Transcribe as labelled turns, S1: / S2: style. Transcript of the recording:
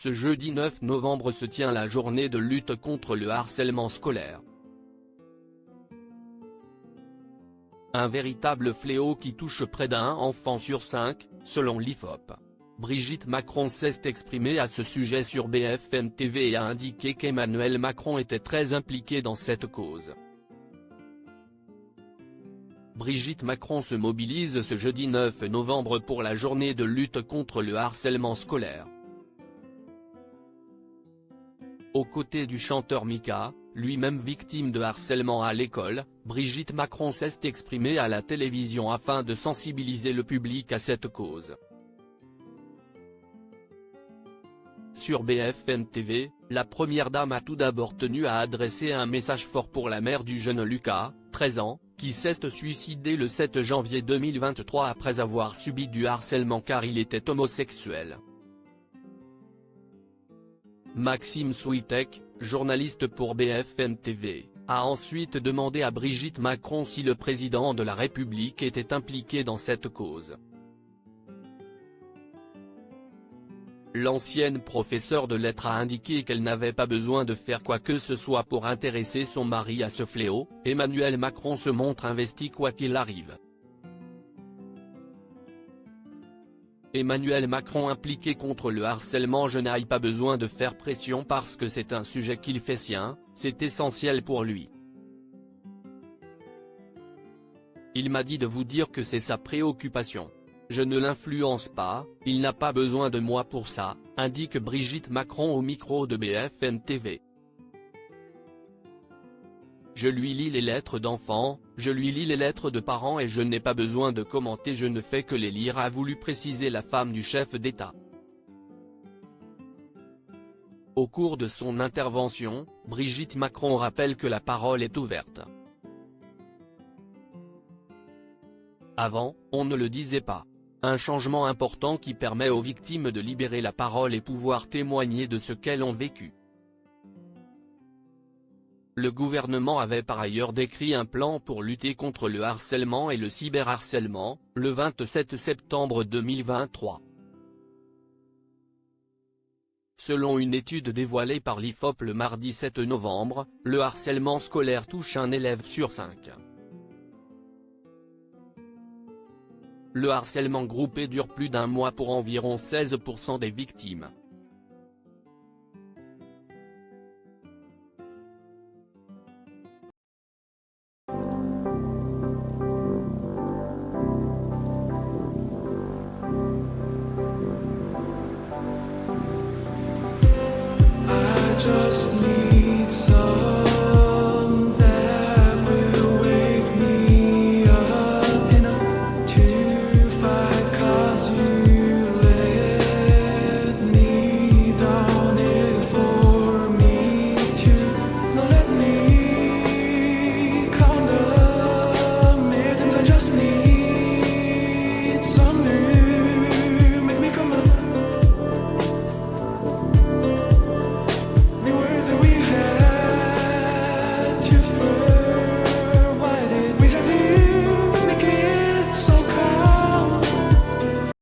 S1: Ce jeudi 9 novembre se tient la journée de lutte contre le harcèlement scolaire. Un véritable fléau qui touche près d'un enfant sur 5, selon l'IFOP. Brigitte Macron s'est exprimée à ce sujet sur BFM TV et a indiqué qu'Emmanuel Macron était très impliqué dans cette cause. Brigitte Macron se mobilise ce jeudi 9 novembre pour la journée de lutte contre le harcèlement scolaire. Aux côtés du chanteur Mika, lui-même victime de harcèlement à l'école, Brigitte Macron s'est exprimée à la télévision afin de sensibiliser le public à cette cause. Sur BFM TV, la première dame a tout d'abord tenu à adresser un message fort pour la mère du jeune Lucas, 13 ans, qui s'est suicidé le 7 janvier 2023 après avoir subi du harcèlement car il était homosexuel. Maxime Switek, journaliste pour BFM TV, a ensuite demandé à Brigitte Macron si le président de la République était impliqué dans cette cause. L'ancienne professeure de lettres a indiqué qu'elle n'avait pas besoin de faire quoi que ce soit pour intéresser son mari à ce fléau. Emmanuel Macron se montre investi quoi qu'il arrive. Emmanuel Macron impliqué contre le harcèlement. Je n'ai pas besoin de faire pression parce que c'est un sujet qu'il fait sien, c'est essentiel pour lui. Il m'a dit de vous dire que c'est sa préoccupation. Je ne l'influence pas, il n'a pas besoin de moi pour ça, indique Brigitte Macron au micro de BFM TV. Je lui lis les lettres d'enfants, je lui lis les lettres de parents et je n'ai pas besoin de commenter, je ne fais que les lire, a voulu préciser la femme du chef d'État. Au cours de son intervention, Brigitte Macron rappelle que la parole est ouverte. Avant, on ne le disait pas. Un changement important qui permet aux victimes de libérer la parole et pouvoir témoigner de ce qu'elles ont vécu. Le gouvernement avait par ailleurs décrit un plan pour lutter contre le harcèlement et le cyberharcèlement, le 27 septembre 2023. Selon une étude dévoilée par l'IFOP le mardi 7 novembre, le harcèlement scolaire touche un élève sur 5. Le harcèlement groupé dure plus d'un mois pour environ 16% des victimes.
S2: I just need